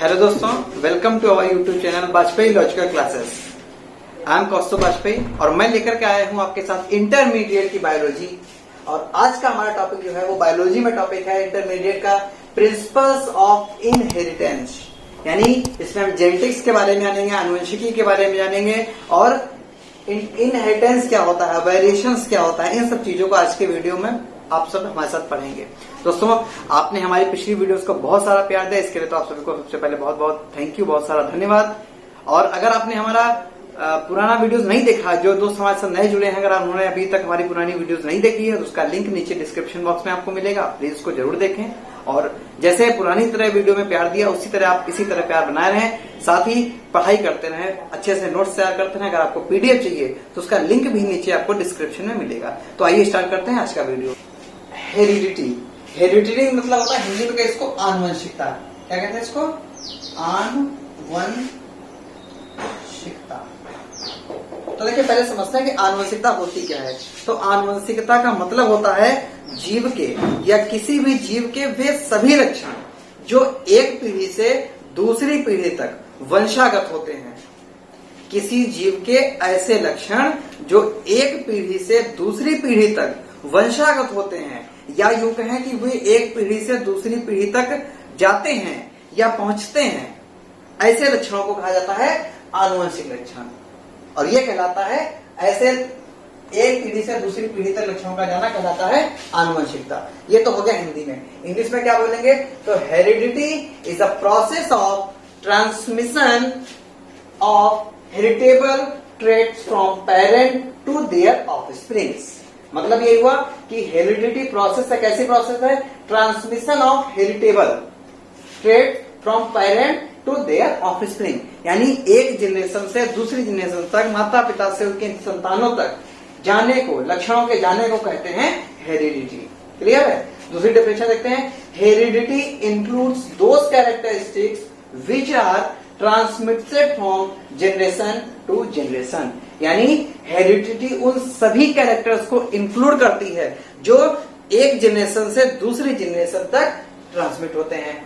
Hello दोस्तों, welcome to our YouTube channel Vajpayee logical classes. I am Kaustubh Vajpayee और मैं लेकर के आया हूं आपके साथ इंटरमीडिएट की बायोलॉजी। और आज का हमारा टॉपिक जो है वो बायोलॉजी में टॉपिक है इंटरमीडिएट का प्रिंसिपल्स ऑफ इनहेरिटेंस। यानी इसमें हम जेनेटिक्स के बारे में जानेंगे, आनुवंशिकी के बारे में जानेंगे और इनहेरिटेंस क्या होता है, वेरिएशंस क्या होता है, इन सब चीजों को आज के वीडियो में आप सब हमारे साथ पढ़ेंगे। दोस्तों, आपने हमारी पिछली वीडियोस को बहुत सारा प्यार दिया, इसके लिए तो आप सभी को सबसे पहले बहुत बहुत थैंक यू, बहुत सारा धन्यवाद। और अगर आपने हमारा पुराना वीडियोस नहीं देखा, जो दोस्त हमारे साथ नए जुड़े हैं, अगर उन्होंने अभी तक हमारी पुरानी वीडियोस नहीं देखी है तो उसका लिंक नीचे डिस्क्रिप्शन बॉक्स में आपको मिलेगा, प्लीज उसको जरूर देखें। और जैसे पुरानी तरह वीडियो में प्यार दिया उसी तरह आप इसी तरह प्यार बनाए रहें, साथ ही पढ़ाई करते रहें, अच्छे से नोट्स तैयार करते रहें। अगर आपको पीडीएफ चाहिए तो उसका लिंक भी नीचे आपको डिस्क्रिप्शन में मिलेगा। तो आइए स्टार्ट करते हैं आज का वीडियो। हेरिडिटी, हेरिडिटी मतलब होता है हिंदी में इसको आनुवंशिकता। क्या कहते हैं इसको? आनुवंशिकता। तो देखिए, पहले समझते हैं कि आनुवंशिकता होती क्या है। तो आनुवंशिकता का मतलब होता है जीव के या किसी भी जीव के वे सभी लक्षण जो एक पीढ़ी से दूसरी पीढ़ी तक वंशागत होते हैं। किसी जीव के ऐसे लक्षण जो एक पीढ़ी से दूसरी पीढ़ी तक वंशागत होते हैं, या यूं कहें कि वे एक पीढ़ी से दूसरी पीढ़ी तक जाते हैं या पहुंचते हैं, ऐसे लक्षणों को कहा जाता है आनुवंशिक लक्षण। और ये कहलाता है, ऐसे एक पीढ़ी से दूसरी पीढ़ी तक लक्षणों का जाना कहलाता है आनुवंशिकता। ये तो हो गया हिंदी में। इंग्लिश में क्या बोलेंगे? तो heredity is a process of transmission of heritable traits from parent to their offsprings. मतलब ये हुआ कि हेरिडिटी प्रोसेस एक ऐसी प्रोसेस है, transmission of heritable trait from parent to their offspring. यानी एक जनरेशन से दूसरी जनरेशन तक, माता पिता से उनके संतानों तक जाने को, लक्षणों के जाने को कहते हैं हेरिडिटी। क्लियर है? दूसरी डेफिनेशन देखते हैं। Heredity includes those characteristics which are transmitted from generation to generation. यानी हेरिडिटी उन सभी कैरेक्टर्स को इंक्लूड करती है जो एक जनरेशन से दूसरी जनरेशन तक ट्रांसमिट होते हैं।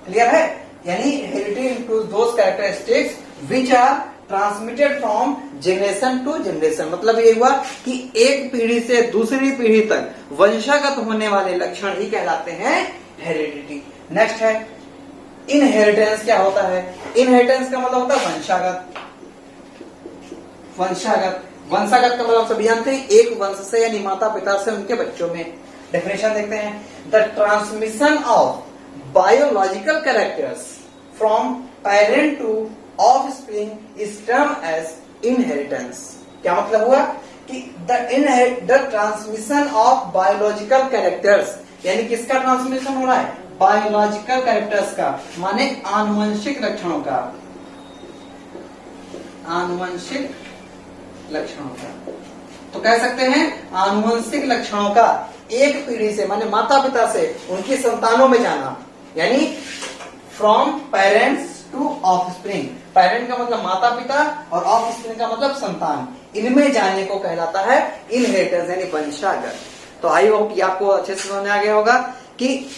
क्लियर है? यानी heredity includes those characteristics which are transmitted from generation to generation. मतलब ये हुआ कि एक पीढ़ी से दूसरी पीढ़ी तक वंशागत होने वाले लक्षण ही कहलाते हैं हेरिडिटी। नेक्स्ट है इनहेरिटेंस। क्या होता है? इनहेरिटेंस का मतलब होता है वंशागत। वंशागत का मतलब सभी जानते हैं, एक वंश से यानी माता पिता से उनके बच्चों में। डेफिनेशन देखते हैं। The transmission of biological characters from parent to offspring is term as inheritance. क्या मतलब हुआ कि the transmission of biological characters, यानी किसका ट्रांसमिशन हो रहा है? बायोलॉजिकल कैरेक्टर्स का, माने आनुवंशिक लक्षणों का। आनुवंशिक लक्षणों का, तो कह सकते हैं आनुवंशिक लक्षणों का एक पीढ़ी से, माने माता पिता से उनकी संतानों में जाना। यानी from parents to offspring. Parent का मतलब माता पिता और ऑफस्प्रिंग का मतलब संतान। इनमें जाने को कहलाता है इनहेरिटेंस, यानी वंशागत। तो आई होप ये आपको अच्छे से समझ में आ गया होगा कि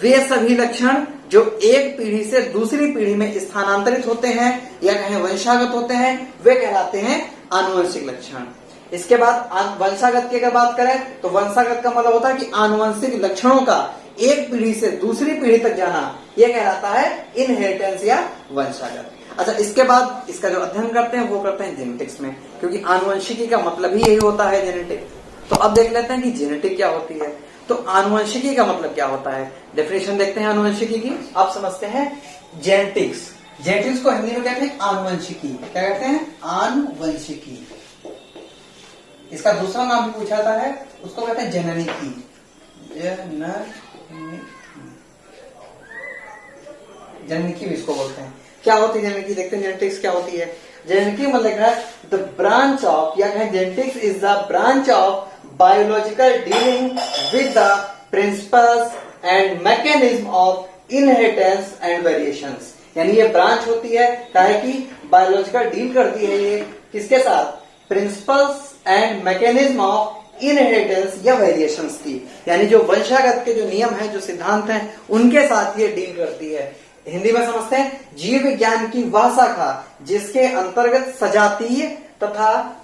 वे सभी लक्षण जो एक पीढ़ी से दूसरी पीढ़ी में स्थानांतरित होते हैं या कहें वंशागत होते हैं, वे कहलाते हैं आनुवंशिक लक्षण। इसके बाद वंशागत की अगर बात करें तो वंशागत का मतलब होता है कि आनुवंशिक लक्षणों का एक पीढ़ी से दूसरी पीढ़ी तक जाना, यह कहलाता है इनहेरिटेंस या वंशागत। अच्छा, इसके बाद इसका जो अध्ययन करते हैं वो करते हैं जेनेटिक्स में, क्योंकि आनुवंशिकी का मतलब ही यही होता है जेनेटिक। तो अब देख लेते हैं कि जेनेटिक क्या होती है। तो आनुवंशिकी का मतलब क्या होता है? डेफिनेशन देखते हैं आनुवंशिकी की। आप समझते हैं जेनेटिक्स। जेनेटिक्स को हिंदी में कहते हैं आनुवंशिकी। क्या कहते हैं? आनुवंशिकी। इसका दूसरा नाम भी पूछा जाता है, उसको कहते हैं जननिकी। जननिकी भी इसको बोलते हैं। क्या होती है जननिकी? देखते हैं जेनेटिक्स क्या होती है। जेनेटिक मतलब है द ब्रांच ऑफ, या कहें genetics is the branch of biological dealing with the principles and mechanism of inheritance and variations। यानी ये ब्रांच होती है, काहे कि बायोलॉजिकल डील करती है ये किसके साथ? Principles and mechanism of inheritance या वेरिएशंस की। यानी जो वंशागत के जो नियम है, जो सिद्धांत हैं, उनके साथ ये डील करती है। हिंदी में समझते हैं, जीव विज्ञान की वह शाखा जिसके अंतर्गत सजातीय तथा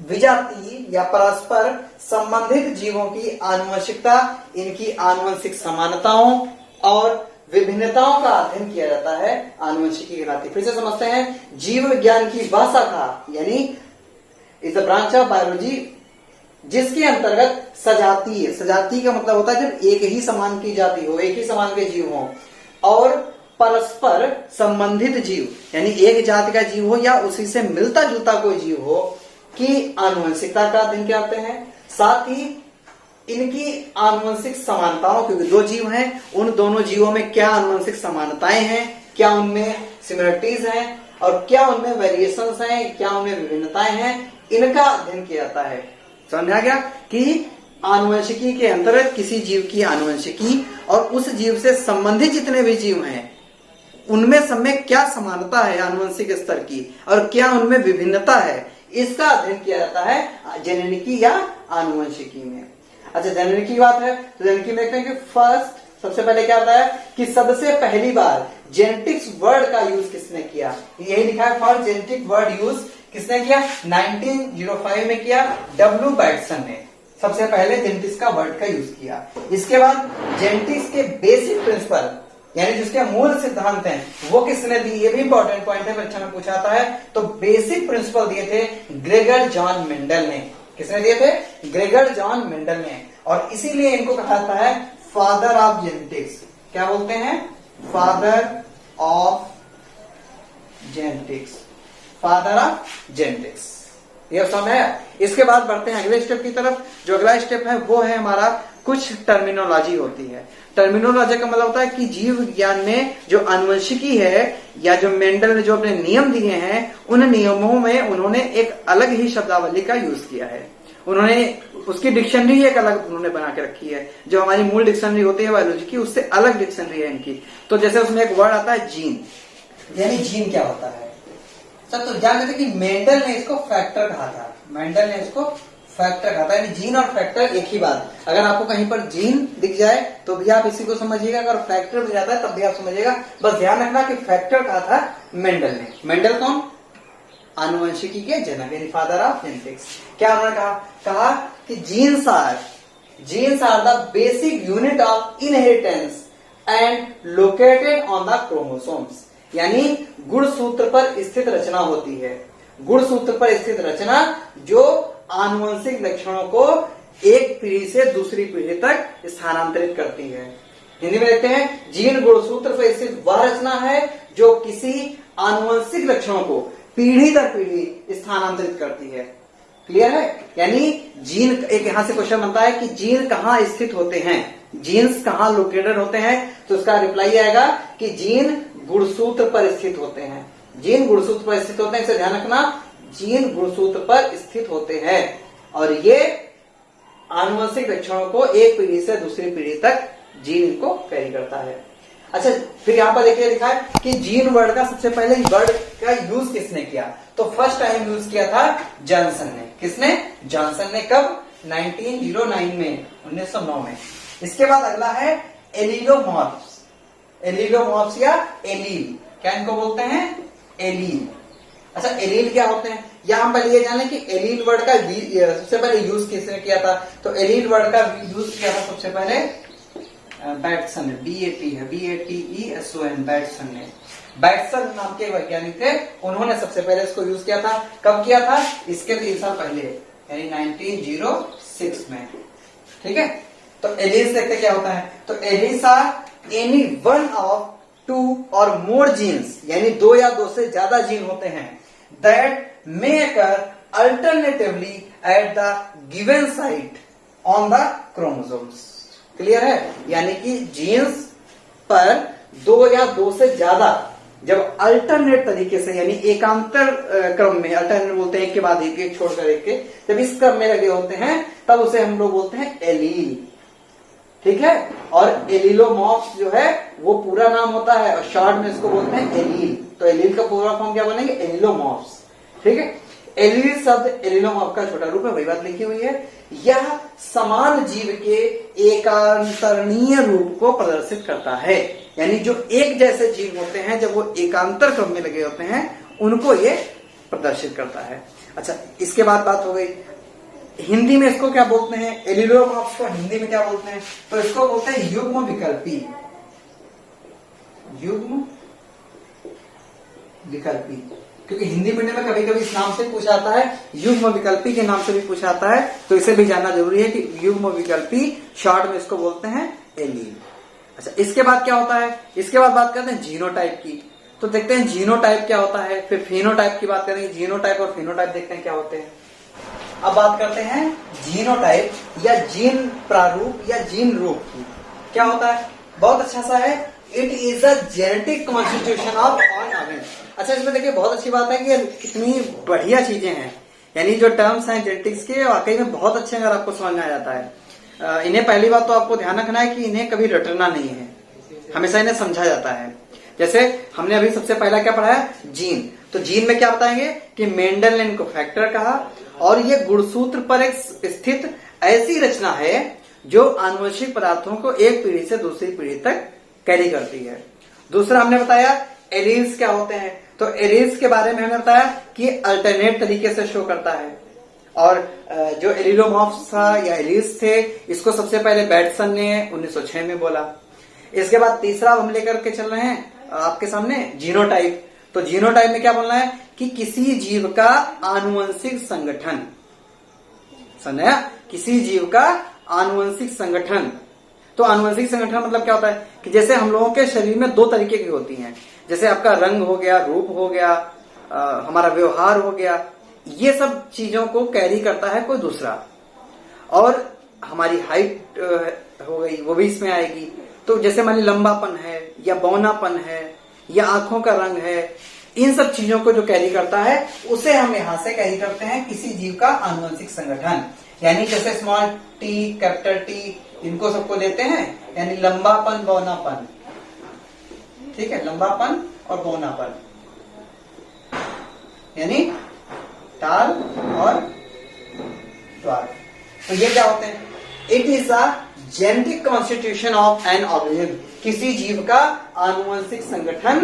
विजातीय या परस्पर संबंधित जीवों की आनुवंशिकता, इनकी आनुवंशिक समानताओं और विभिन्नताओं का अध्ययन किया जाता है, आनुवंशिकी कहलाती है। फिर से समझते हैं, जीव विज्ञान की वह शाखा यानी is the branch of biology जिसके अंतर्गत सजातीय, सजातीय का मतलब होता है जब एक ही समान की जाति हो, एक ही समान के जीव हो, और परस्पर संबंधित जीव यानी एक जाति का जीव हो या उसी से मिलता जुलता कोई जीव हो की आनुवंशिकता का अध्ययन करते हैं। साथ ही इनकी आनुवंशिक समानताओं, क्योंकि दो जीव हैं, उन दोनों जीवों में क्या आनुवंशिक समानताएं हैं, क्या उनमें सिमिलरिटीज हैं और क्या उनमें वेरिएशंस हैं, क्या उनमें विभिन्नताएं हैं, इनका अध्ययन किया जाता है। समझ आ गया कि आनुवंशिकी के अंतर्गत किसी जीव की आनुवंशिकी और उस जीव से संबंधित जितने भी जीव हैं उनमें सब में क्या समानता है आनुवंशिक स्तर की और क्या उनमें विभिन्नता है, इसका अध्ययन किया जाता है जेनेटिकी या आनुवंशिकी में। अच्छा, जेनेटिकी की बात है तो जेनेटिकी में देखते हैं कि फर्स्ट सबसे पहले क्या होता है कि सबसे पहली बार जेनेटिक्स वर्ड का यूज किसने किया, यही लिखा है फर्स्ट जेनेटिक वर्ड यूज किसने किया, 1905 में किया डब्ल्यू बैटसन ने सबसे पहले जेनेटिक्स का वर्ड का यूज किया। इसके बाद जेनेटिक्स के बेसिक प्रिंसिपल यानी जिसके मूल सिद्धांत हैं वो किसने दी, ये भी इंपॉर्टेंट पॉइंट है, परीक्षा में पूछा आता है। तो बेसिक प्रिंसिपल दिए थे ग्रेगर जॉन मेंडल ने। किसने दिए थे, ग्रेगर जॉन मेंडल ने, और इसीलिए इनको कहा जाता है फादर ऑफ जेनेटिक्स। क्या बोलते हैं, father of genetics, father of genetics. ये समझ आया। इसके बाद बढ़ते हैं अगले स्टेप की तरफ। जो अगला स्टेप है वो है हमारा कुछ टर्मिनोलॉजी होती है। टर्मिनोलॉजी का मतलब होता है कि जीव विज्ञान में जो आनुवंशिकी है या जो मेंडल ने जो अपने नियम दिए हैं उन नियमों में उन्होंने एक अलग ही शब्दावली का यूज किया है। उन्होंने उसकी डिक्शनरी एक अलग उन्होंने बना के रखी है, जो हमारी मूल डिक्शनरी होती है बायोलॉजी की उससे अलग डिक्शनरी है इनकी। तो जैसे उसमें एक वर्ड आता है जीन, यानी जीन क्या होता है। सब तो जान लेते कि मेंडल ने इसको फैक्टर कहा था, मेंडल ने इसको फैक्टर कहा था, यानी जीन और फैक्टर एक ही बात। अगर आपको कहीं पर जीन दिख जाए तो भी आप इसी को समझिएगा, अगर फैक्टर मिल जाता है तब भी आप समझिएगा। बस ध्यान रखना कि फैक्टर कहा था मेंडल ने। मेंडल कौन, आनुवंशिकी के जनक यानी फादर ऑफ जेनेटिक्स। क्या उन्होंने कहा कि genes are the basic unit of inheritance and located on the chromosomes, यानी गुणसूत्र पर स्थित रचना होती है। गुणसूत्र पर स्थित रचना जो आनुवंशिक लक्षणों को एक पीढ़ी से दूसरी पीढ़ी तक स्थानांतरित करती है। हिंदी में देखते हैं, जीन गुणसूत्र पर स्थित वह रचना है जो किसी आनुवंशिक लक्षणों को पीढ़ी दर पीढ़ी स्थानांतरित करती है। क्लियर है। यानी जीन, एक यहां से क्वेश्चन बनता है कि जीन कहां स्थित होते हैं, जीन्स कहां लोकेटेड होते हैं, तो उसका रिप्लाई आएगा कि जीन गुणसूत्र पर स्थित होते हैं। जीन गुणसूत्र पर स्थित होते हैं, इसे ध्यान रखना, जीन गुणसूत्र पर स्थित होते हैं और ये आनुवंशिक लक्षणों को एक पीढ़ी से दूसरी पीढ़ी तक जीन को कैरी करता है। अच्छा, फिर यहां पर देखिए लिखा है कि जीन वर्ड का सबसे पहले वर्ड का यूज किसने किया, तो फर्स्ट टाइम यूज किया था जॉनसन ने। किसने, जॉनसन ने। कब, 1909 में, 1909 में। इसके बाद अगला है एलिलोमॉर्फ्स। एलिलोमॉर्फ्स या एलील, क्या इनको बोलते हैं, एलील। अच्छा, एलील क्या होते हैं, या हम पहले ये जाने कि एलील वर्ड का सबसे पहले यूज किसने किया था, तो एलील वर्ड का यूज किया था सबसे पहले बैटसन ने, BATESON, बैटसन ने। बैटसन नाम के वैज्ञानिक थे, उन्होंने सबसे पहले इसको यूज किया था। कब किया था, इसके 3 साल पहले, यानी 1906 में। ठीक है। तो एलील्स देखते क्या होता है, तो alleles are any one of 2 और मोर जीन्स, यानी 2 या 2 से ज्यादा जीन होते हैं, that may occur alternatively at the given site on the chromosomes. Clear है। यानी कि जीन्स पर 2 या 2 से ज्यादा जब अल्टरनेट तरीके से, यानी एकांतर क्रम में, अल्टरनेट बोलते हैं एक के बाद एक छोड़कर एक के, जब इस क्रम में लगे होते हैं तब उसे हम लोग बोलते हैं एलील। ठीक है। और एलिलोमॉर्फ्स जो है वो पूरा नाम होता है और शॉर्ट में इसको बोलते हैं एलील। तो एलील का पूरा फॉर्म क्या बनेंगे, एलिलोमॉर्फ्स। ठीक है। एलील शब्द एलिलोमॉर्फ का छोटा रूप है, वही बात लिखी हुई है। यह समान जीव के एकांतरणीय रूप को प्रदर्शित करता है, यानी जो एक जैसे जीव होते हैं जब वो एकांतर क्रम में लगे होते हैं उनको ये प्रदर्शित करता है। अच्छा, इसके बाद बात हो गई हिंदी में इसको क्या बोलते हैं, एलिलोमॉर्फ्स को हिंदी में क्या बोलते हैं, तो इसको बोलते हैं युग्म विकल्पी। युग्म विकल्पी, क्योंकि हिंदी मीडियम में कभी कभी इस नाम से पूछा आता है, युग्म विकल्पी के नाम से भी पूछा आता है, तो इसे भी जानना जरूरी है कि युग्म विकल्पी शॉर्ट में इसको बोलते हैं एलील। अच्छा, इसके बाद क्या होता है, इसके बाद बात करते हैं जीनोटाइप की। तो देखते हैं जीनोटाइप क्या होता है, फिर फिनोटाइप की बात करेंगे, जीनोटाइप और फिनोटाइप देखते हैं क्या होते हैं। अब बात करते हैं जीनोटाइप या जीन प्रारूप या जीन रूप की। क्या होता है, बहुत अच्छा सा है, it is a genetic constitution of on organ. अच्छा, इसमें देखिए बहुत अच्छी बात है कि कितनी बढ़िया चीजें हैं, यानी जो टर्म्स हैं जेनेटिक्स के वाकई में बहुत अच्छे अगर आपको समझ में आ जाता है। इन्हें पहली बात तो आपको ध्यान रखना है कि इन्हें कभी रटना नहीं है, हमेशा इन्हें समझा जाता है। जैसे हमने अभी सबसे पहला क्या पढ़ा है, जीन। तो जीन में क्या बताएंगे कि मेंडल ने इनको फैक्टर कहा, और ये गुणसूत्र पर एक स्थित ऐसी रचना है जो आनुवंशिक पदार्थों को एक पीढ़ी से दूसरी पीढ़ी तक कैरी करती है। दूसरा हमने बताया एलील्स क्या होते हैं, तो एलील्स के बारे में हमने बताया कि अल्टरनेट तरीके से शो करता है। और जो एलिलोमॉर्फ्स था या एलील्स थे, इसको सबसे पहले बैटसन ने 1906 में बोला। इसके बाद तीसरा हम लेकर के चल रहे हैं आपके सामने जीनोटाइप। तो जीनोटाइप में क्या बोलना है कि किसी जीव का आनुवंशिक संगठन, समझा, किसी जीव का आनुवंशिक संगठन। तो आनुवंशिक संगठन मतलब क्या होता है कि जैसे हम लोगों के शरीर में दो तरीके की होती हैं, जैसे आपका रंग हो गया, रूप हो गया, हमारा व्यवहार हो गया, ये सब चीजों को कैरी करता है कोई दूसरा। और हमारी हाइट हो गई, वो भी इसमें आएगी। तो जैसे मान ली लंबापन है या बौनापन है या आंखों का रंग है, इन सब चीजों को जो कैरी करता है उसे हम यहां से कैरी करते हैं किसी जीव का आनुवंशिक संगठन। यानी जैसे स्मॉल टी, कैपिटल टी, इनको सबको देते हैं, यानी लंबापन, बौनापन, ठीक है, लंबापन और बौनापन, यानी टाल और द्वार। तो ये क्या होते हैं, it is a genetic constitution of an organism, किसी जीव का आनुवंशिक संगठन,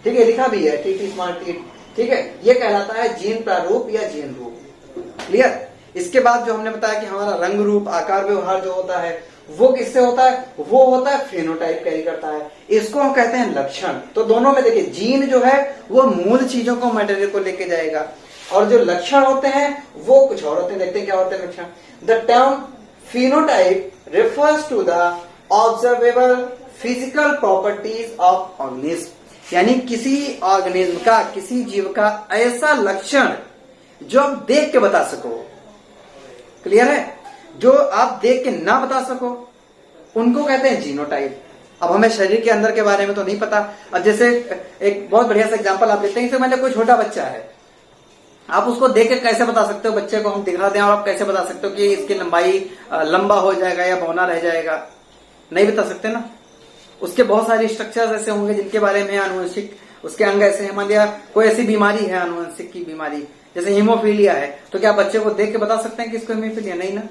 ठीक है, लिखा भी है टी स्मॉल टी, ठीक है, ये कहलाता है जीन प्रारूप या जीन रूप। क्लियर। इसके बाद जो हमने बताया कि हमारा रंग, रूप, आकार, व्यवहार जो होता है वो किससे होता है, वो होता है फेनोटाइप कैरी करता है, इसको हम कहते हैं लक्षण। तो दोनों में देखिए, जीन जो है वो मूल चीजों को, मटेरियल को लेके जाएगा, और जो लक्षण होते हैं वो कुछ और होते हैं। देखते हैं क्या होते हैं लक्षण। The term phenotype refers to the observable physical properties of organism, यानी किसी ऑर्गेनिज्म का, किसी जीव का ऐसा लक्षण जो आप देख के बता सको। क्लियर है, जो आप देख के ना बता सको उनको कहते हैं जीनोटाइप। अब हमें शरीर के अंदर के बारे में तो नहीं पता। अब जैसे एक बहुत बढ़िया सा एग्जांपल आप लेते हैं, जैसे मान लो कोई छोटा बच्चा है, आप उसको देख के कैसे बता सकते हो, बच्चे को हम दिखा दें और आप कैसे बता सकते हो कि इसकी लंबाई लंबा हो जाएगा या बौना रह जाएगा, नहीं बता सकते ना। उसके बहुत सारे स्ट्रक्चर्स ऐसे होंगे जिनके बारे में आनुवंशिक, उसके अंग ऐसे हैं, मान लिया कोई ऐसी बीमारी है आनुवंशिक की बीमारी, जैसे हीमोफीलिया है, तो क्या बच्चे को देख के बता सकते हैं कि इसको हीमोफीलिया, नहीं ना।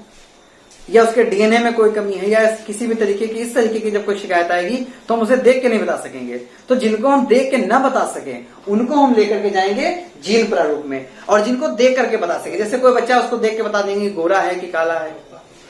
या उसके डीएनए में कोई कमी है या किसी भी तरीके की, इस तरीके की जब कोई शिकायत आएगी तो हम उसे देख के नहीं बता सकेंगे। तो जिनको हम देख के ना बता सके उनको हम लेकर के जाएंगे जीन प्रारूप में, और जिनको देख करके बता सके, जैसे कोई बच्चा उसको देख के बता देंगे गोरा है कि काला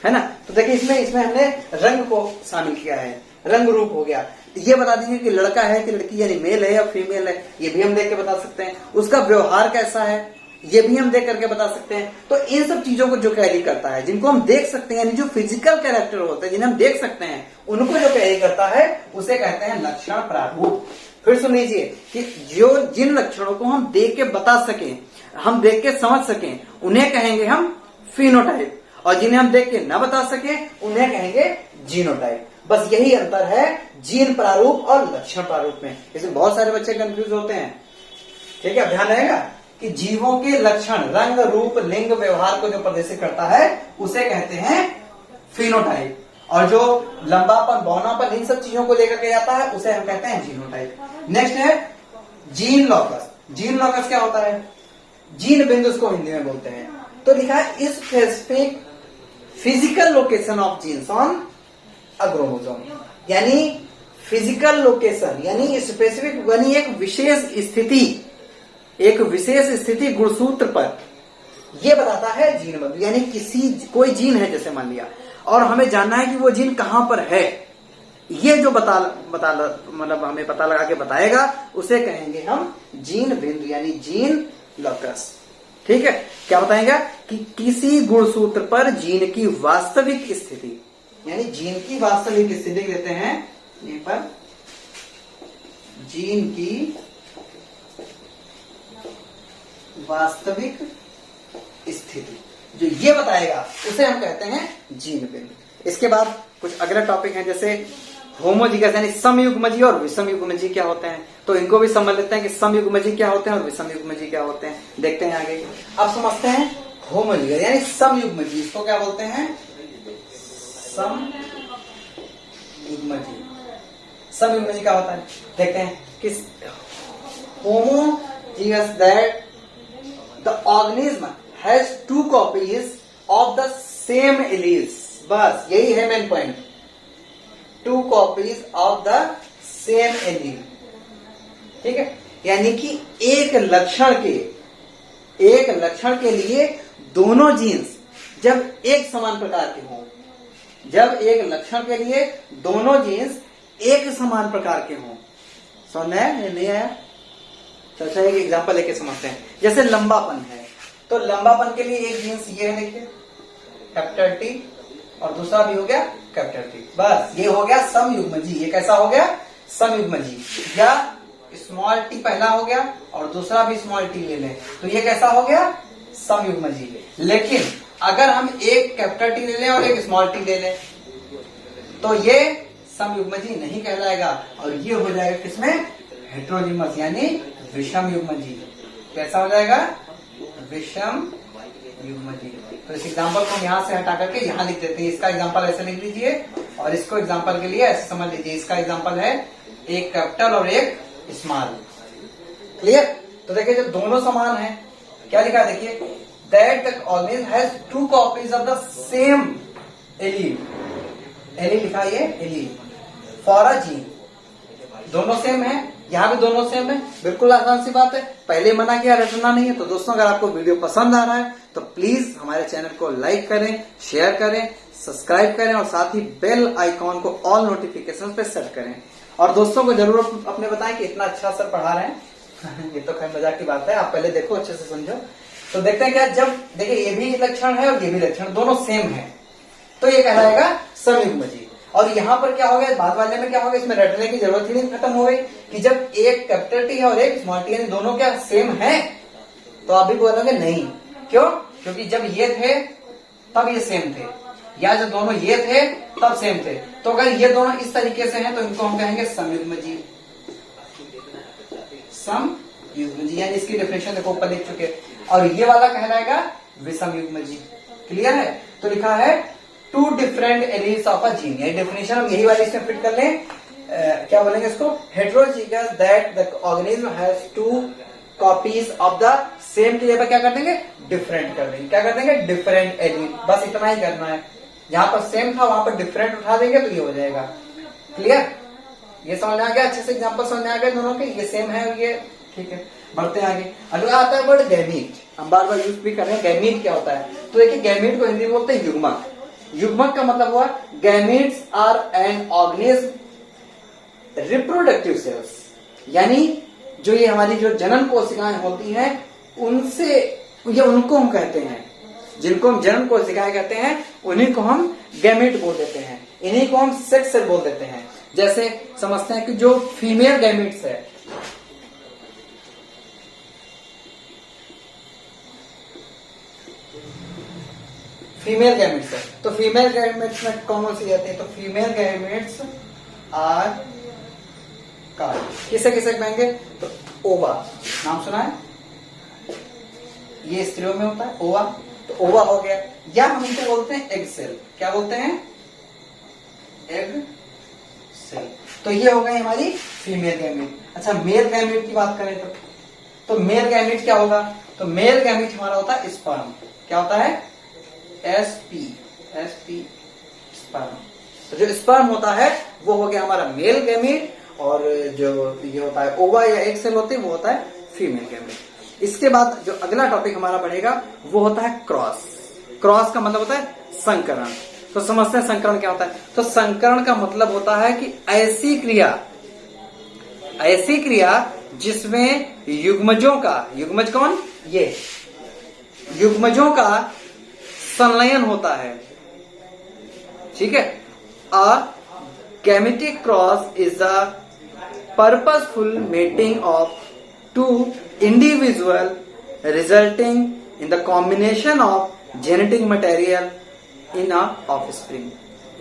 है ना। तो देखिए इसमें हमने रंग को शामिल किया है, रंग रूप हो गया, ये बता देंगे कि लड़का है कि लड़की, यानी मेल है या फीमेल है, ये भी हम देख के बता सकते हैं। उसका व्यवहार कैसा है ये भी हम देख करके बता सकते हैं। तो इन सब चीजों को जो कैरी करता है, जिनको हम देख सकते हैं, यानी जो फिजिकल कैरेक्टर होते हैं जिन्हें हम देख सकते हैं, उनको जो कैरी करता है उसे कहते हैं लक्षण प्रारूप। फिर सुन लीजिए कि जो जिन लक्षणों को हम देख के बता सकें, हम देख के समझ सकें, उन्हें कहेंगे हम फिनोटाइप, और जिन्हें हम देख के न बता सके उन्हें कहेंगे जीनोटाइप। बस यही अंतर है जीन प्रारूप और लक्षण प्रारूप में। इसमें बहुत सारे बच्चे कंफ्यूज होते हैं, ठीक है, ध्यान रहेगा कि जीवों के लक्षण, रंग, रूप, लिंग, व्यवहार को जो प्रदर्शित करता है उसे कहते हैं फिनोटाइप, और जो लंबापन, बौनापन, इन सब चीजों को लेकर के जाता है उसे हम कहते हैं जीनोटाइप। नेक्स्ट है जीन लॉकस। जीन लॉकस क्या होता है, जीन बिंदु उसको हिंदी में बोलते हैं। तो लिखा है specific physical location of genes on a chromosome, यानी फिजिकल लोकेशन यानी स्पेसिफिक यानी एक विशेष स्थिति गुणसूत्र पर यह बताता है जीन बिंदु, यानी कोई जीन है जैसे मान लिया, और हमें जानना है कि वो जीन कहां पर है। ये जो मतलब हमें पता लगा के बताएगा उसे कहेंगे हम जीन बिंदु यानी जीन लोकस। ठीक है, क्या बताएगा कि किसी गुणसूत्र पर जीन की वास्तविक स्थिति, यानी जीन की वास्तविक स्थिति देते हैं यहीं पर, जीन की वास्तविक स्थिति जो ये बताएगा उसे हम कहते हैं जीन बिंदु। इसके बाद कुछ अगले टॉपिक हैं जैसे होमोजिगस यानी समयुग्मजी और विषमयुग्मजी क्या होते हैं, तो इनको भी समझ लेते हैं कि समयुग्मजी क्या होते हैं और विषमयुग्मजी क्या होते हैं, देखते हैं आगे। अब समझते हैं होमोजिगस यानी समयुग्मजी, इसको क्या बोलते हैं, समयुग्मजी। समयुग्मजी क्या होता है देखते हैं कि homozygous that the organism has 2 copies of the same alleles, बस यही है main point, 2 copies of the same allele. ठीक है, यानी कि एक लक्षण के लिए दोनों जीन्स जब एक समान प्रकार के हों, जब एक लक्षण के लिए दोनों जीन्स एक समान प्रकार के हों, समझ में आया नहीं आया? अच्छा एक एग्जांपल लेके समझते हैं, जैसे लंबापन है, तो लंबापन के लिए एक जीन्स ये है देखिए कैपिटल टी और दूसरा भी हो गया कैपिटल टी, बस ये हो गया समयुग्मजी। ये कैसा हो गया समयुग्मजी, या स्मॉल टी पहला हो गया और दूसरा भी स्मॉल टी ले लें तो ये कैसा हो गया समयुग्मजी। लेकिन अगर हम एक कैपिटल टी ले लें और एक स्मॉल टी ले लें तो ये समयुग्मजी नहीं कहलाएगा और ये हो जाएगा किसमें हेटेरोजिगस यानी विषम युग्मजी। कैसा हो जाएगा विषम युग्मजी। तो इस एग्जांपल को यहां से हटा करके यहां लिख देते हैं, इसका एग्जांपल ऐसे लिख लीजिए और इसको एग्जांपल के लिए ऐसे समझ लीजिए, इसका एग्जांपल है एक कैपिटल और एक स्मॉल। क्लियर? तो देखिए जब दोनों समान हैं क्या लिखा है देखिए, that the organism has 2 copies of the same allele, allele लिखा है ये एलील फॉर अ जीन, दोनों सेम है, यहां भी दोनों सेम है, बिल्कुल आसान सी बात है। पहले मना किया रटना नहीं है। तो दोस्तों अगर आपको वीडियो पसंद आ रहा है तो प्लीज हमारे चैनल को लाइक करें, शेयर करें, सब्सक्राइब करें और साथ ही बेल आइकॉन को ऑल नोटिफिकेशन पे सेट करें। और दोस्तों को जरूर अपने बताएं कि इतना अच्छा सर पढ़ा रहे हैं ये तो खैर मजाक की बात है, आप पहले देखो अच्छे से समझो। तो देखते हैं क्या, जब देखिए ये भी लक्षण है और ये भी लक्षण दोनों सेम है तो ये कहलाएगा समयुग्मजी। और यहाँ पर क्या हो गया, बाद वाले में क्या हो गया, इसमें रटने की जरूरत ही नहीं, खत्म हो गई कि जब एक कैपिटल टी है और एक स्मॉल टी है दोनों क्या सेम है, तो आप भी बोलोगे नहीं, क्यों? क्योंकि जब ये थे तब ये सेम थे, या जब दोनों ये थे तब सेम थे। तो अगर ये दोनों इस तरीके से हैं तो इनको हम कहेंगे समयुग्मजी, समयुग्मजी, यानी इसकी डेफिनेशन देखो ऊपर लिख चुके। और ये वाला कहलाएगा विषमयुग्मजी। क्लियर है? तो लिखा है 2 different alleles of a gene, ये डेफिनेशन हम यही वाली इसमें फिट कर लें। क्या बोलेंगे इसको, heterozygous that the organism has 2 copies of the same की जगह क्या कर देंगे डिफरेंट कर देंगे, क्या कर देंगे डिफरेंट एलील, बस इतना ही करना है। जहां पर सेम था वहां पर डिफरेंट उठा देंगे तो ये हो जाएगा। क्लियर? ये समझ में आ गया, अच्छे से एग्जांपल समझ में आ गया दोनों के, ये सेम है और ये ठीक है। बढ़ते हैं आगे। अगला आता है वर्ड गैमीट, हम बार बार यूज भी कर रहे हैं। गैमीट क्या होता है, तो देखिए गैमीट को हिंदी में बोलते हैं युग्मक। युग्मक का मतलब हुआ gametes are an organism reproductive cells, यानी जो ये हमारी जो जनन कोशिकाएं होती हैं उनसे ये उनको हम कहते हैं, जिनको हम जनन कोशिकाएं कहते हैं उन्हीं को हम गैमीट बोल देते हैं, इन्हीं को हम सेक्स सेल बोल देते हैं। जैसे समझते हैं कि जो फीमेल गैमीट्स है, फीमेल गैमेट्स है, तो फीमेल गैमेट्स में कौन सी जाती है, तो फीमेल गैमेट्स आर कार्ड। किसे किसे कहेंगे, तो ओवा, नाम सुना है, ये स्त्रियों में होता है ओवा, तो ओवा हो गया। या हम इनको बोलते हैं एग सेल, क्या बोलते हैं एग सेल। तो ये हो गई हमारी फीमेल गैमेट। अच्छा मेल गैमेट की बात करें तो मेल गैमेट क्या होगा, तो मेल गैमीट हमारा होता है स्पर्म। क्या होता है? SP sperm. तो जो स्पर्म होता है वो हो गया हमारा मेल गैमीट, और जो ये होता है ओवा या एक सेल होते हैं वो होता है फीमेल गैमीट। इसके बाद जो अगला टॉपिक हमारा बढ़ेगा वो होता है क्रॉस। क्रॉस का मतलब होता है संकरण। तो समझते हैं संकरण क्या होता है। तो संकरण का मतलब होता है कि ऐसी क्रिया जिसमें युग्मजों का, युग्मज कौन? ये युग्मजों का संलयन होता है। ठीक है। A gametic cross is a purposeful mating of two individual resulting in the combination of genetic material in a offspring.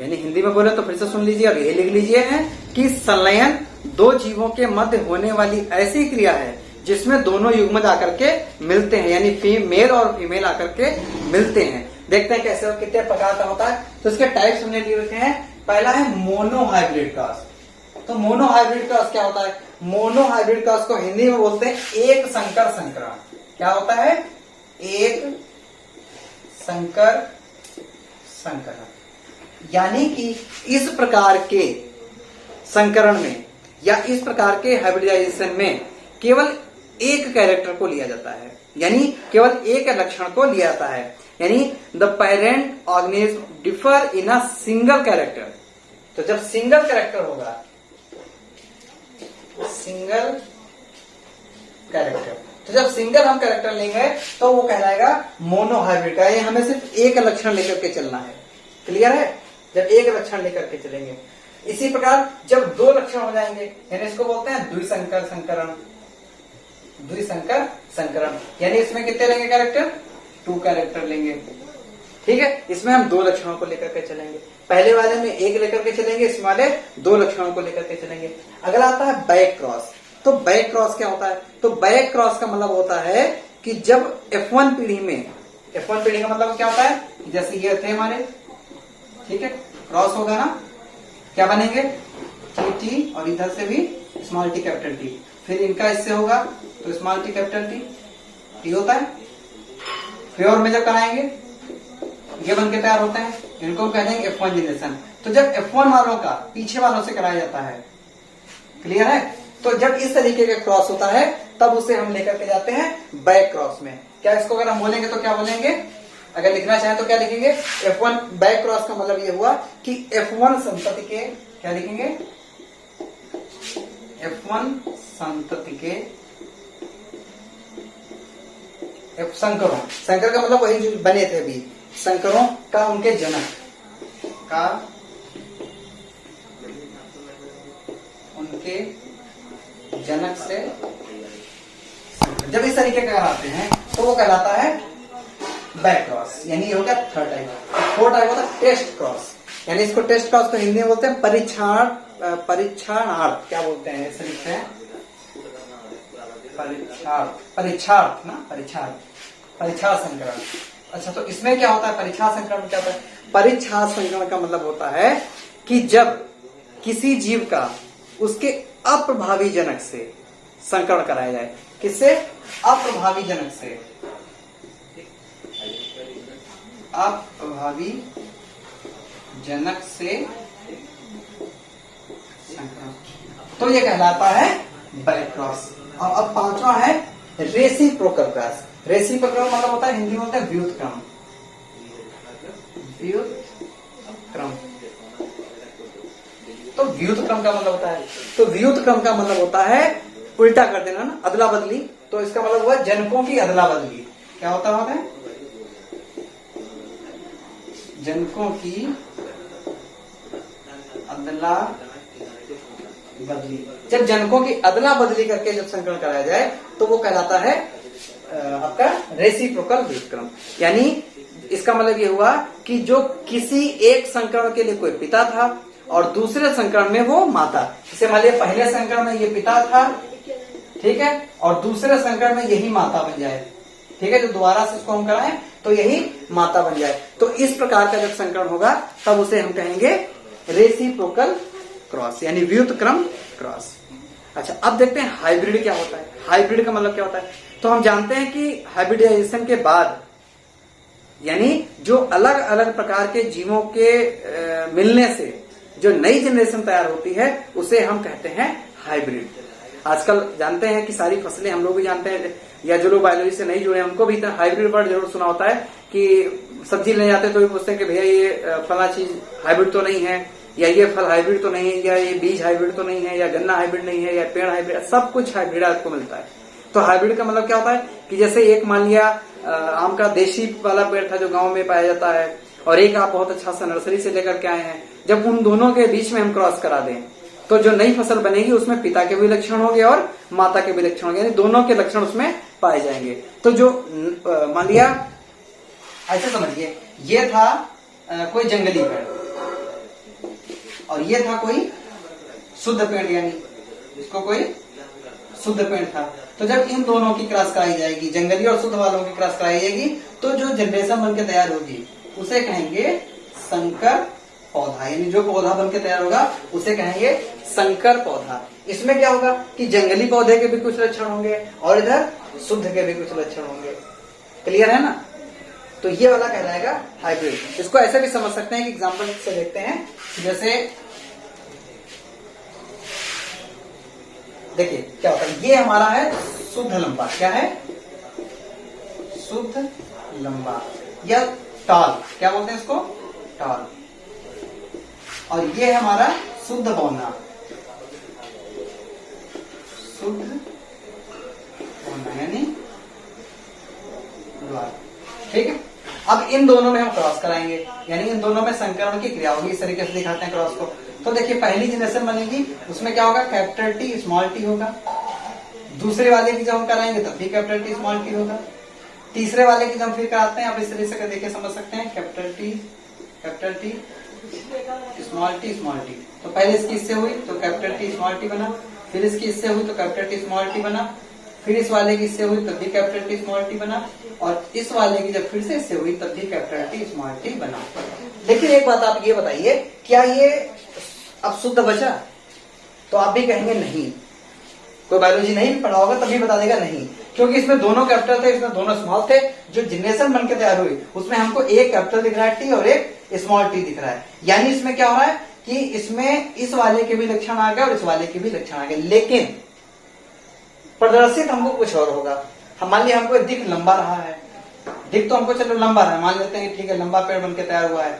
यानी हिंदी में बोले तो फिर से सुन लीजिए और ये लिख लीजिए है कि संलयन दो जीवों के मध्य होने वाली ऐसी क्रिया है जिसमें दोनों युग्मज आकर के मिलते हैं, यानी मेल और फीमेल आकर के मिलते हैं। देखते हैं कैसे और कितने प्रकार का होता है। तो इसके टाइप्स हमने लिए रखे हैं। पहला है मोनोहाइब्रिड क्रॉस। तो मोनोहाइब्रिड क्रॉस क्या होता है? मोनोहाइब्रिड क्रॉस को हिंदी में बोलते हैं एक संकर संकरण। क्या होता है? एक संकर संकरण। यानी कि इस प्रकार के संकरण में या इस प्रकार के हाइब्रिडाइजेशन में केवल एक कैरेक्टर को लिया जाता है, यानी केवल एक लक्षण को लिया जाता है। यानी the parent organism differ in a single character. तो जब सिंगल कैरेक्टर होगा, सिंगल कैरेक्टर, तो जब सिंगल हम कैरेक्टर लेंगे तो वो कहलाएगा मोनोहाइब्रिड का। ये हमें सिर्फ एक लक्षण लेकर के चलना है। क्लियर है? जब एक लक्षण लेकर के चलेंगे। इसी प्रकार जब दो लक्षण हो जाएंगे, यानी इसको बोलते हैं द्विसंकर संकरण। द्विसंकर संकरण यानी इसमें कितने लेंगे कैरेक्टर? 2 कैरेक्टर लेंगे। ठीक है। इसमें हम 2 लक्षणों को लेकर के चलेंगे। पहले वाले में 1 लेकर के चलेंगे, इसमें वाले 2 लक्षणों को लेकर के चलेंगे। अगला आता है बैक क्रॉस। तो बैक क्रॉस क्या होता है? तो बैक क्रॉस का मतलब होता है कि जब F1 पीढ़ी में, F1 पीढ़ी का मतलब क्या होता है? जैसे ये थे हमारे, ठीक है, क्रॉस होगा ना, क्या बनेंगे? टी और इधर से भी स्मॉल टी कैपिटल टी, फिर इनका इससे होगा तो स्मॉल टी कैपिटल टी होता है। प्योर में जब कराएंगे ये बन के तैयार होते हैं, इनको हम कह देंगे F1 जनरेशन। तो जब F1 वालों का पीछे वालों से कराया जाता है, क्लियर है? तो जब इस तरीके का क्रॉस होता है तब उसे हम लेकर के जाते हैं बैक क्रॉस में। क्या इसको अगर हम बोलेंगे तो क्या बोलेंगे? अगर लिखना चाहें तो क्या लिखेंगे? F1 बैक क्रॉस का मतलब ये हुआ कि F1 संतति के, क्या लिखेंगे? F1 संतति के संकरों, संकर का मतलब वही जो बने थे अभी, संकरों का उनके जनक का, उनके जनक से जब इस तरीके का कराते हैं तो वो कहलाता है बैक क्रॉस। यानी ये हो गया थर्ड टाइप। फोर्थ टाइप होता है टेस्ट क्रॉस। यानी इसको टेस्ट क्रॉस को हिंदी में बोलते हैं परीक्षणार्थ। क्या बोलते हैं? ऐसे लिखते हैं परीक्षार्थ ना, परीक्षा संकरण। अच्छा, तो इसमें क्या होता है? परीक्षा संकरण में क्या होता है? परीक्षा संकरण का मतलब होता है कि जब किसी जीव का उसके अप्रभावी जनक से संकरण कराया जाए। किससे? अप्रभावी जनक से। अप्रभावी जनक से संकरण, तो ये कहलाता है बैक क्रॉस। और अब 5वां है रेसिप्रोकल क्रॉस। रेसिप्रोकल मतलब होता है, हिंदी में होता है व्युत्क्रम। व्युत्क्रम, तो व्युत्क्रम का मतलब होता है, तो व्युत्क्रम का मतलब होता है उल्टा कर देना ना, अदला बदली। तो इसका मतलब हुआ जनकों की अदला बदली। क्या होता है? जनकों की अदला बदली। जब जनकों की अदला बदली करके जब संकरण कराया जाए तो वो कहलाता है आपका रेसिप्रोकल व्युत्क्रम। यानी इसका मतलब ये हुआ कि जो किसी एक संकरण के लिए कोई पिता था और दूसरे संकरण में वो माता। जैसे मान लिया पहले संकरण में ये पिता था, ठीक है, और दूसरे संकरण में यही माता बन जाए, ठीक है, जो दोबारा से इसको हम कराएं तो यही माता बन जाए। तो इस प्रकार का जब संकरण होगा तब उसे हम कहेंगे रेसिप्रोकल क्रॉस, यानी व्युत्क्रम क्रॉस। अच्छा, अब देखते हैं हाइब्रिड क्या होता है। हाइब्रिड का मतलब क्या होता है? तो हम जानते हैं कि हाइब्रिडाइजेशन के बाद यानी जो अलग अलग प्रकार के जीवों के मिलने से जो नई जनरेशन तैयार होती है उसे हम कहते हैं हाइब्रिड। आजकल जानते हैं कि सारी फसलें, हम लोग भी जानते हैं, या जो लोग बायोलॉजी से नहीं जुड़े हैं उनको भी हाइब्रिड वर्ड जरूर सुना होता है कि सब्जी लेने जाते तो भी पूछते हैं कि भैया ये फला चीज हाइब्रिड तो नहीं है, या ये फल हाइब्रिड तो नहीं है, या ये बीज हाइब्रिड तो नहीं है, या गन्ना हाइब्रिड नहीं है, या पेड़ हाइब्रिड, सब कुछ हाइब्रिड आपको मिलता है। तो हाइब्रिड का मतलब क्या होता है कि जैसे एक मान लिया आम का देशी वाला पेड़ था जो गांव में पाया जाता है, और एक आप बहुत अच्छा सा नर्सरी से लेकर के आए हैं, जब उन दोनों के बीच में हम क्रॉस करा दें तो जो नई फसल बनेगी उसमें पिता के भी लक्षण होंगे और माता के भी लक्षण होंगे, यानी दोनों के लक्षण उसमें पाए जाएंगे। तो जो मान लिया ऐसे समझिए, ये था कोई जंगली पेड़ और ये था कोई शुद्ध पेड़, यानी इसको कोई शुद्ध पेड़ था। तो जब इन दोनों की क्रॉस कराई जाएगी, जंगली और शुद्ध वालों की क्रॉस कराई जाएगी, तो जो जनरेशन बनके तैयार होगी उसे कहेंगे संकर पौधा, यानी जो पौधा बनके तैयार होगा उसे कहेंगे संकर पौधा। इसमें क्या होगा कि जंगली पौधे के भी कुछ लक्षण होंगे और इधर शुद्ध के भी कुछ लक्षण होंगे। क्लियर है ना? तो ये वाला कहलाएगा हाइब्रिड। इसको ऐसे भी समझ सकते हैं कि एग्जांपल से देखते हैं, जैसे देखिए क्या होता है, ये हमारा है शुद्ध लंबा। क्या है? शुद्ध लंबा या टाल, क्या बोलते हैं इसको? टाल। और ये है हमारा शुद्ध बौना, शुद्ध बौना यानी द्वार। ठीक है, अब इन दोनों में हम क्रॉस कराएंगे, यानी इन दोनों में संकरण की क्रिया होगी। इस तरीके से दिखाते हैं क्रॉस को। तो देखिए पहली जनरेशन बनेगी उसमें क्या होगा, कैपिटल टी स्मॉल टी होगा। दूसरे वाले की जब हम कराएंगे तब भी कैपिटल टी स्मॉल टी होगा। तीसरे वाले की जब हम फिर कराते हैं, आप इस तरीके से देखिए समझ सकते हैं, कैपिटल टी स्मॉल टी। तो पहले इसकी इससे हुई तो कैपिटल टी स्मॉल टी बना, फिर इसकी इससे हुई तो कैपिटल टी स्मॉल टी बना, फिर इस वाले की इससे हुई तब भी कैपिटल टी स्मॉल टी बना, और इस वाले की जब फिर से इससे हुई तब भी कैपिटल टी स्मॉल टी बना। लेकिन एक बात आप ये बताइए, क्या ये अब शुद्ध बचा? तो आप भी कहेंगे नहीं। कोई बायोलॉजी नहीं भी पढ़ा होगा तभी बता देगा नहीं, क्योंकि इसमें दोनों कैपिटल थे, इसमें दोनों स्मॉल थे। जो जनरेशन बनकर तैयार हुई उसमें हमको एक कैपिटल दिख रहा है टी और एक स्मॉल टी दिख रहा है, यानी इसमें क्या हो रहा है कि इसमें इस वाले के भी लक्षण आ गए और इस वाले के भी लक्षण आ गए, लेकिन प्रदर्शित हमको कुछ और होगा। मान लिया हमको दिख लंबा रहा है, दिख तो हमको चलो लंबा रहा है, मान लेते हैं ठीक है लंबा पेड़ बनके तैयार हुआ है,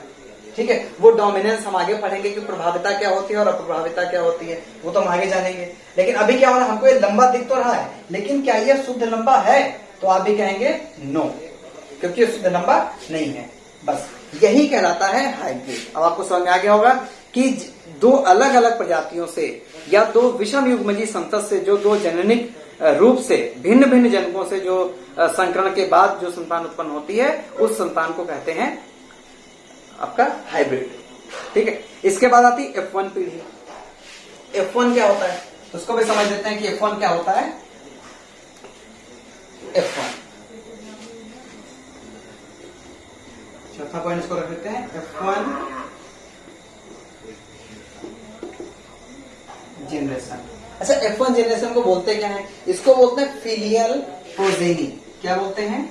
ठीक है। वो डोमिनेंस हम आगे पढ़ेंगे कि प्रभाविता क्या होती है और अप्रभाविता क्या होती है, वो तो हम आगे जानेंगे। लेकिन अभी क्या हो रहा है, हमको ये लंबा दिख तो रहा है, लेकिन क्या ये शुद्ध लंबा है? तो आप भी कहेंगे नो, क्योंकि ये शुद्ध लंबा नहीं है। बस यही कहलाता है हाइब्रिड। अब आपको समझ में आ गया होगा कि दो अलग अलग प्रजातियों से या दो विषम युग्मजी संतत से, जो दो जननिक रूप से भिन्न भिन्न जनकों से जो संकरण के बाद जो संतान उत्पन्न होती है, उस संतान को कहते हैं आपका हाइब्रिड। ठीक है, इसके बाद आती है F1 पीढ़ी। F1 क्या होता है उसको भी समझ लेते हैं कि F1 क्या होता है। F1 चौथा पॉइंट इसको रख लेते हैं, F1 जनरेशन। अच्छा, F1 जनरेशन को बोलते क्या है? इसको बोलते हैं फिलियल प्रोजेनी। क्या बोलते हैं?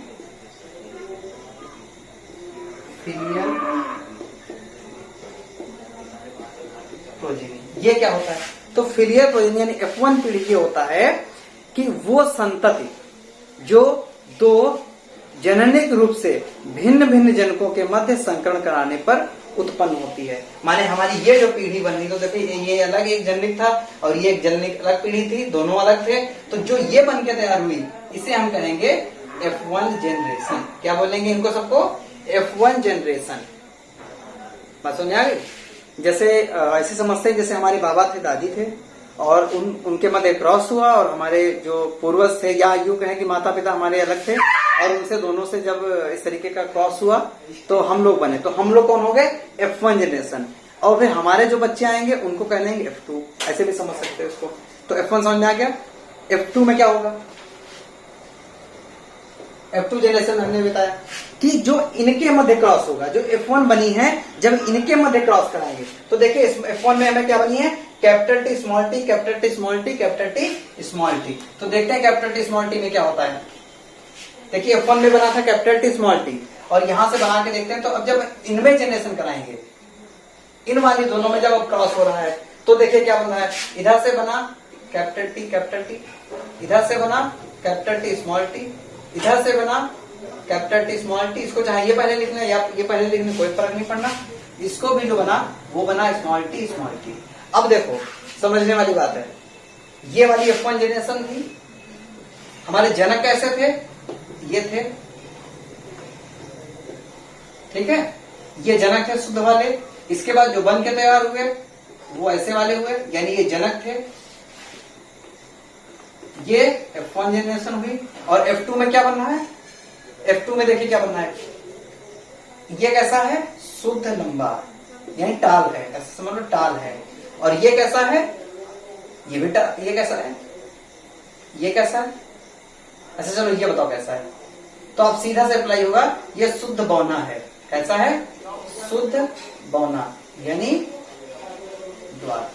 Filial progeny. ये क्या होता है? तो फिलियल प्रोजेनी यानी F1 पीढ़ी ये होता है कि वो संतति जो दो जननिक रूप से भिन्न भिन्न जनकों के मध्य संकरण कराने पर उत्पन्न होती है। माने हमारी ये जो पीढ़ी बन रही, तो देखिए ये अलग एक जननिक था और ये एक जननिक अलग पीढ़ी थी, दोनों अलग थे। तो जो ये बन के तैयार हुई इसे हम कहेंगे F1 जनरेशन। क्या बोलेंगे इनको सबको? F1 generation. बात समझ आ गई? जैसे ऐसे समझते हैं जैसे हमारे बाबा थे, दादी थे, और उनके मध्य क्रॉस हुआ, और हमारे जो पूर्वज थे या यूं कहें कि माता पिता हमारे अलग थे, और उनसे दोनों से जब इस तरीके का क्रॉस हुआ तो हम लोग बने। तो हम लोग कौन हो गए? F1 generation. और फिर हमारे जो बच्चे आएंगे उनको कह लेंगे F2। ऐसे भी समझ सकते हैं उसको। तो F1 समझ में आ गया। F2 में क्या होगा? F2 जनरेशन हमने बताया कि जो इनके मध्य क्रॉस होगा, जो F1 बनी है, जब इनके मध्य क्रॉस कराएंगे तो देखिए इस F1 में हमें क्या बनी है? Capital T small T, capital T small T, capital T small T. तो देखते हैं कैपिटल टी स्मॉल टी में क्या होता है। देखिए F1 में बना था कैपिटल टी स्मॉल टी, और यहां से बना के देखते हैं। तो अब जब इनमें जनरेशन कराएंगे, इन वाली दोनों में जब अब क्रॉस हो रहा है, तो देखिए क्या बन रहा है। इधर से बना कैपिटल टी, इधर से बना कैपिटल टी स्मॉल टी, इधर से बना कैपिटल टी स्मॉल टी। इसको चाहे ये पहले लिखना या ये पहले लिखना, कोई फर्क नहीं पड़ना। इसको भी जो बना वो बना स्मॉल टी स्मॉल टी। अब देखो समझने वाली बात है, ये वाली F1 जनरेशन थी। हमारे जनक कैसे थे, ये थे, ठीक है, ये जनक थे शुद्ध वाले। इसके बाद जो बन के तैयार हुए वो ऐसे वाले हुए, यानी ये जनक थे। ये F1 जनरेशन हुई। और F2 में क्या बनना है, F2 में देखिए क्या बनना है। ये कैसा है, शुद्ध लंबा, यानी टाल है, ऐसा समझ लो टाल है। और ये कैसा है, ये भी टाल। ये कैसा है, ये कैसा है, अच्छा चलो ये बताओ कैसा है। तो आप सीधा से अप्लाई होगा, ये शुद्ध बौना है। कैसा है, शुद्ध बौना, यानी द्वार।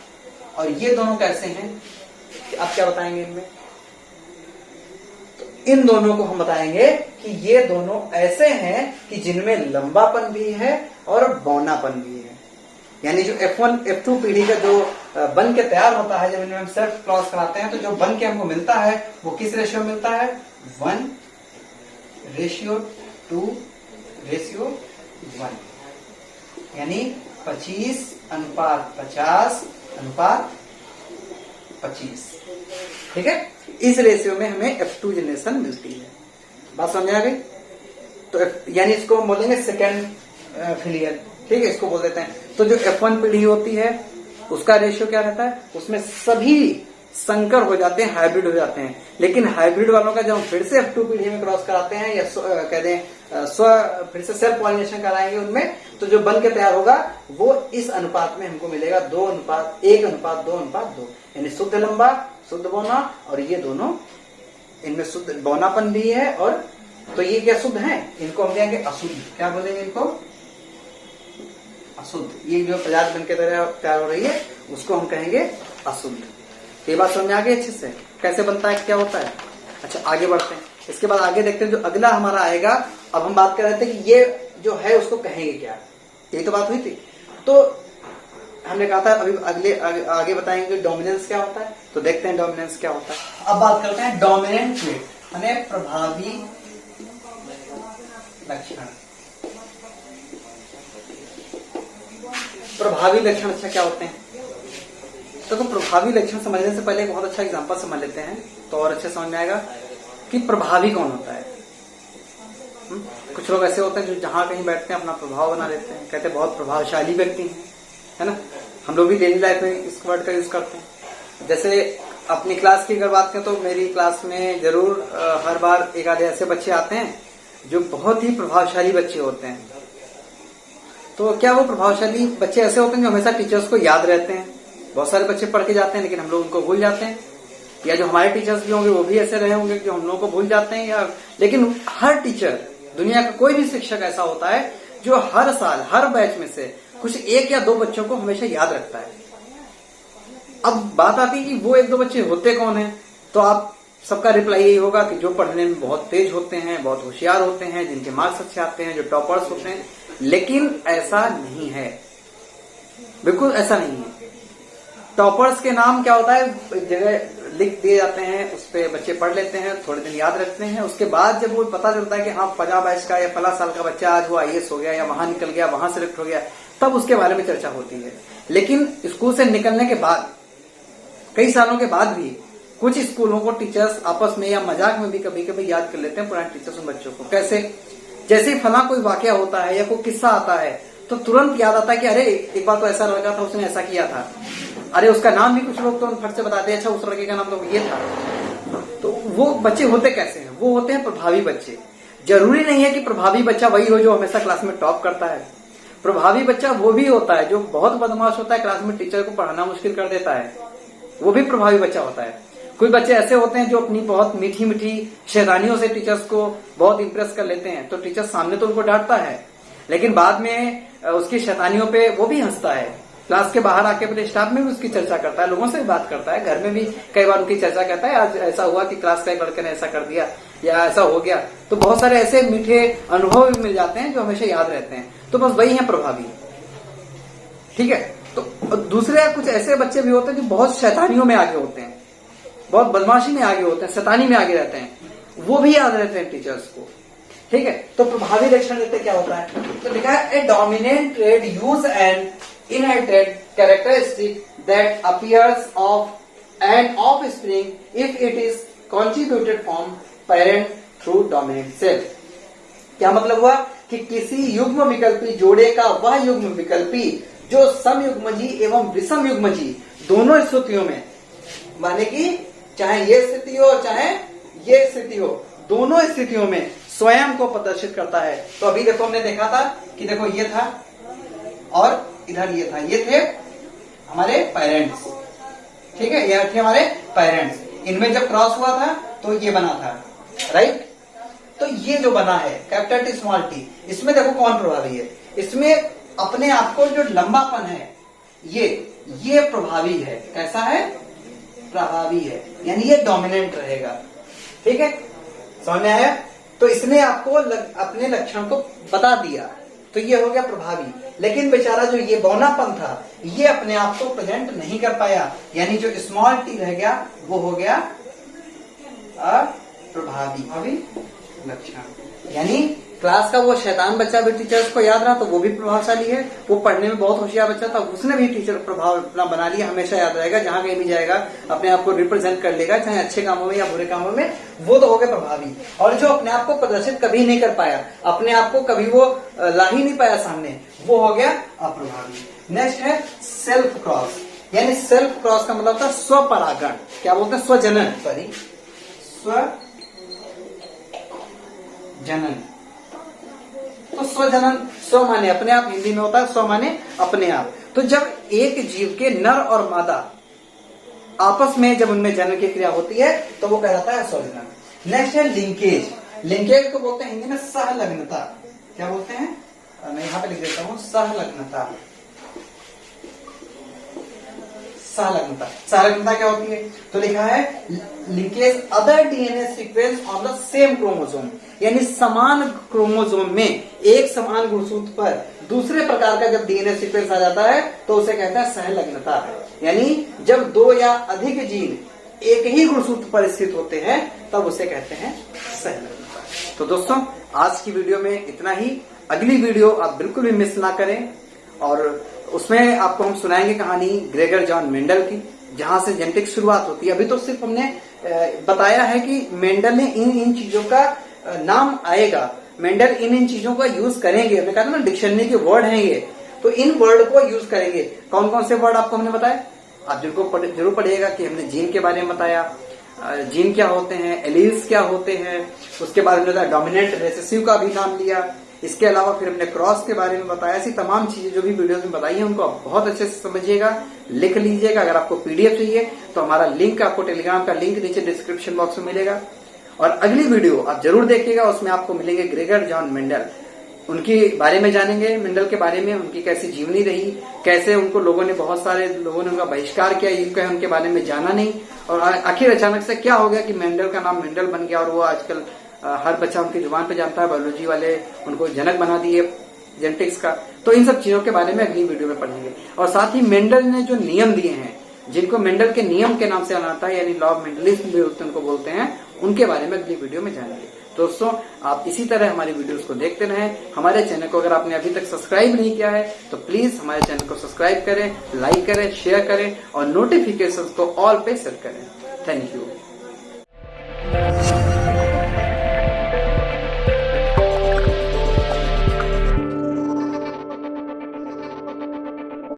और ये दोनों कैसे हैं, आप क्या बताएंगे इनमें। तो इन दोनों को हम बताएंगे कि ये दोनों ऐसे हैं कि जिनमें लंबापन भी है और बौनापन भी है। यानी जो F1 F2 पीढ़ी का जो बन के तैयार होता है, जब इनमें हम सेल्फ क्रॉस कराते हैं, तो जो बन के हमको मिलता है वो किस रेशियो में मिलता है, 1:2:1, यानी 25:50:25। ठीक है, इस रेशियो में हमें F2 जनरेशन मिलती है। बात समझ आ गई। तो यानी इसको हम बोलेंगे सेकेंड फिलियल, ठीक है, इसको बोल देते हैं। तो जो F1 पीढ़ी होती है उसका रेशियो क्या रहता है, उसमें सभी संकर हो जाते हैं, हाइब्रिड हो जाते हैं। लेकिन हाइब्रिड वालों का जब हम फिर से F2 पीढ़ी में क्रॉस कराते हैं या कह दें फिर से सेल्फ पॉलिनेशन कराएंगे उनमें, तो जो बन के तैयार होगा वो इस अनुपात में हमको मिलेगा 2:1:2:2, यानी शुद्ध लंबा, शुद्ध बौना, और ये दोनों इनमें शुद्ध बौनापन भी है। और तो ये क्या शुद्ध है, इनको हम कहेंगे अशुद्ध। क्या बोलेंगे इनको, अशुद्ध। ये जो प्रजाति बन के तैयार हो रही है उसको हम कहेंगे अशुद्ध। ये बात समझ आ गई अच्छे से, कैसे बनता है, क्या होता है। अच्छा आगे बढ़ते हैं, इसके बाद आगे देखते हैं जो अगला हमारा आएगा। अब हम बात कर रहे थे कि ये जो है उसको कहेंगे क्या, यही तो बात हुई थी। तो हमने कहा था अभी आगे बताएंगे डोमिनेंस क्या होता है। तो देखते हैं डोमिनेंस क्या होता है। अब बात करते हैं डोमिनेंट ट्रेट, यानी प्रभावी लक्षण। प्रभावी लक्षण अच्छा क्या होते हैं। तो प्रभावी लक्षण समझने से पहले एक बहुत अच्छा एग्जांपल समझ लेते हैं, तो और अच्छे समझ में आएगा कि प्रभावी कौन होता है। कुछ लोग ऐसे होते हैं जो जहां कहीं बैठते हैं अपना प्रभाव बना लेते हैं, कहते हैं बहुत प्रभावशाली व्यक्ति हैं, है ना। हम लोग भी डेली लाइफ में इस वर्ड का यूज करते हैं। जैसे अपनी क्लास की अगर बात करें तो मेरी क्लास में जरूर हर बार एक आधे ऐसे बच्चे आते हैं जो बहुत ही प्रभावशाली बच्चे होते हैं। तो क्या वो प्रभावशाली बच्चे ऐसे होते हैं जो हमेशा टीचर्स को याद रहते हैं। बहुत सारे बच्चे पढ़ के जाते हैं लेकिन हम लोग उनको भूल जाते हैं, या जो हमारे टीचर्स भी होंगे वो भी ऐसे रहे होंगे जो हम लोगों को भूल जाते हैं। या लेकिन हर टीचर, दुनिया का कोई भी शिक्षक ऐसा होता है जो हर साल हर बैच में से कुछ एक या दो बच्चों को हमेशा याद रखता है। अब बात आती है कि वो एक दो बच्चे होते कौन हैं, तो आप सबका रिप्लाई यही होगा कि जो पढ़ने में बहुत तेज होते हैं, बहुत होशियार होते हैं, जिनके मार्क्स अच्छे आते हैं, जो टॉपर्स होते हैं। लेकिन ऐसा नहीं है, बिल्कुल ऐसा नहीं है। टॉपर्स के नाम क्या होता है, जगह लिख दिए जाते हैं, उस पर बच्चे पढ़ लेते हैं, थोड़े दिन याद रखते हैं। उसके बाद जब वो पता चलता है कि हाँ 50 बैच का या 50 साल का बच्चा आज वो IAS हो गया या वहां निकल गया, वहां सिलेक्ट हो गया, तब उसके बारे में चर्चा होती है। लेकिन स्कूल से निकलने के बाद कई सालों के बाद भी कुछ स्कूलों को टीचर्स आपस में या मजाक में भी कभी कभी याद कर लेते हैं पुराने टीचर्स उन बच्चों को। कैसे, जैसे फला कोई वाकया होता है या कोई किस्सा आता है तो तुरंत याद आता है कि अरे एक बार तो ऐसा लड़का था, उसने ऐसा किया था। अरे उसका नाम भी कुछ लोग तो फट से बताते हैं, अच्छा उस लड़के का नाम तो ये था। तो वो बच्चे होते कैसे हैं, वो होते हैं प्रभावी बच्चे। जरूरी नहीं है कि प्रभावी बच्चा वही हो जो हमेशा क्लास में टॉप करता है। प्रभावी बच्चा वो भी होता है जो बहुत बदमाश होता है, क्लास में टीचर को पढ़ाना मुश्किल कर देता है, वो भी प्रभावी बच्चा होता है। कुछ बच्चे ऐसे होते हैं जो अपनी बहुत मीठी मीठी शैतानियों से टीचर्स को बहुत इंप्रेस कर लेते हैं। तो टीचर सामने तो उनको डांटता है लेकिन बाद में उसकी शैतानियों पे वो भी हंसता है। क्लास के बाहर आके अपने स्टाफ में भी उसकी चर्चा करता है, लोगों से भी बात करता है, घर में भी कई बार उनकी चर्चा करता है, आज ऐसा हुआ कि क्लास का एक लड़के ने ऐसा कर दिया या ऐसा हो गया। तो बहुत सारे ऐसे मीठे अनुभव भी मिल जाते हैं जो हमेशा याद रहते हैं। तो बस वही है प्रभावी। ठीक है। तो दूसरे कुछ ऐसे बच्चे भी होते हैं जो बहुत शैतानियों में आगे होते हैं, बहुत बदमाशी में आगे होते हैं, शैतानी में आगे रहते हैं, वो भी याद रहते हैं टीचर्स को। ठीक है। तो प्रभावी लक्षण देते क्या होता है, तो लिखा है a dominant trait is an inherited characteristic that appears of and offspring if it is contributed from parent through dominant self. क्या मतलब हुआ कि किसी युग्म विकल्पी जोड़े का वह युग्म विकल्पी जो समयुग्मजी एवं विषमयुग्मजी दोनों स्थितियों में, माने कि चाहे ये स्थिति हो चाहे ये स्थिति हो, दोनों स्थितियों में स्वयं को प्रदर्शित करता है। तो अभी देखो हमने देखा था कि देखो ये था और इधर ये था, ये थे हमारे पेरेंट्स। ठीक है, ये थे हमारे पेरेंट्स। इनमें जब क्रॉस हुआ था तो ये बना था, राइट। तो ये जो बना है कैपिटल टी स्मॉल टी, इसमें देखो कौन प्रभावी है, इसमें अपने आप को जो लंबापन है ये प्रभावी है। कैसा है, प्रभावी है, यानी ये डोमिनेंट रहेगा। ठीक है, समझ में आया। तो इसने आपको अपने लक्षण को बता दिया, तो ये हो गया प्रभावी। लेकिन बेचारा जो ये बौनापन था ये अपने आप को प्रेजेंट नहीं कर पाया, यानी जो स्मॉल टी रह गया वो हो गया अप्रभावी लक्षण। यानी क्लास का वो शैतान बच्चा भी टीचर्स को याद रहा तो वो भी प्रभावशाली है, वो पढ़ने में बहुत होशियार बच्चा था उसने भी टीचर प्रभाव अपना बना लिया, हमेशा याद रहेगा, जहां कहीं भी जाएगा अपने आप को रिप्रेजेंट कर लेगा, चाहे अच्छे कामों में या बुरे कामों में, वो तो हो गया प्रभावी। और जो अपने आप को प्रदर्शित कभी नहीं कर पाया, अपने आप को कभी वो ला ही नहीं पाया सामने, वो हो गया अप्रभावी। नेक्स्ट है सेल्फ क्रॉस, यानी सेल्फ क्रॉस का मतलब था स्वपरागण, क्या बोलते हैं, स्वजनन, सॉरी स्वजनन। तो स्वजनन, स्व माने अपने आप, हिंदी में होता है स्व माने अपने आप। तो जब एक जीव के नर और मादा आपस में जब उनमें जन्म की क्रिया होती है तो वो कहलाता है स्वजनन। नेक्स्ट है लिंकेज, लिंकेज को बोलते हैं हिंदी में सहलग्नता। क्या बोलते हैं, मैं यहां पे लिख देता हूं, सहलग्नता। सहलग्नता, सहलग्नता क्या होती है, तो लिखा है linkage other DNA sequence on the same chromosome, यानी समान क्रोमोसोम में एक समान गुणसूत्र पर दूसरे प्रकार का जब डीएनए सीक्वेंस आ जाता है तो उसे कहते हैं सहलग्नता। यानी जब दो या अधिक जीन एक ही गुणसूत्र पर स्थित होते हैं तब उसे कहते हैं सहलग्नता। तो दोस्तों आज की वीडियो में इतना ही। अगली वीडियो आप बिल्कुल भी मिस ना करें, और उसमें आपको हम सुनाएंगे कहानी ग्रेगर जॉन मेंडल की, जहां से जेनेटिक शुरुआत होती है। अभी तो सिर्फ हमने बताया है कि मेंडल ने इन चीजों का नाम आएगा, मेंडल इन चीजों का यूज करेंगे। हमने कहा था ना डिक्शनरी के वर्ड हैं ये, तो इन वर्ड को यूज करेंगे। कौन कौन से वर्ड आपको हमने बताया, आप जरूर पढ़िएगा कि हमने जीन के बारे में बताया, जीन क्या होते हैं, एलील्स क्या होते हैं, उसके बाद हमने बताया डोमिनेंट रेसेसिव का भी नाम लिया। इसके अलावा फिर हमने क्रॉस के बारे में बताया। ऐसी तमाम चीजें जो भी वीडियोस में बताई है उनको आप बहुत अच्छे से समझिएगा, लिख लीजिएगा। अगर आपको पीडीएफ चाहिए तो हमारा लिंक, आपको टेलीग्राम का लिंक नीचे डिस्क्रिप्शन बॉक्स में मिलेगा। और अगली वीडियो आप जरूर देखिएगा, उसमें आपको मिलेंगे ग्रेगर जॉन मेंडल, उनके बारे में जानेंगे, मेंडल के बारे में, उनकी कैसी जीवनी रही, कैसे उनको लोगों ने, बहुत सारे लोगों ने उनका बहिष्कार किया, ये कहे उनके बारे में जाना नहीं, और आखिर अचानक से क्या हो गया कि मेंडल का नाम मेंडल बन गया और वो आजकल हर बच्चा उनकी जुबान पे जानता है। बायोलॉजी वाले उनको जनक बना दिए जेनेटिक्स का। तो इन सब चीजों के बारे में अगली वीडियो में पढ़ेंगे। और साथ ही मेंडल ने जो नियम दिए हैं, जिनको मेंडल के नियम के नाम से जाना जाता है, यानी लॉ ऑफ मेंडलिज्म भी उनको बोलते हैं, उनके बारे में अगली वीडियो में जानेंगे। दोस्तों आप इसी तरह हमारी वीडियोस को देखते रहें। हमारे चैनल को अगर आपने अभी तक सब्सक्राइब नहीं किया है तो प्लीज हमारे चैनल को सब्सक्राइब करें, लाइक करें, शेयर करें और नोटिफिकेशन को ऑल पे सेट करें। Thank you.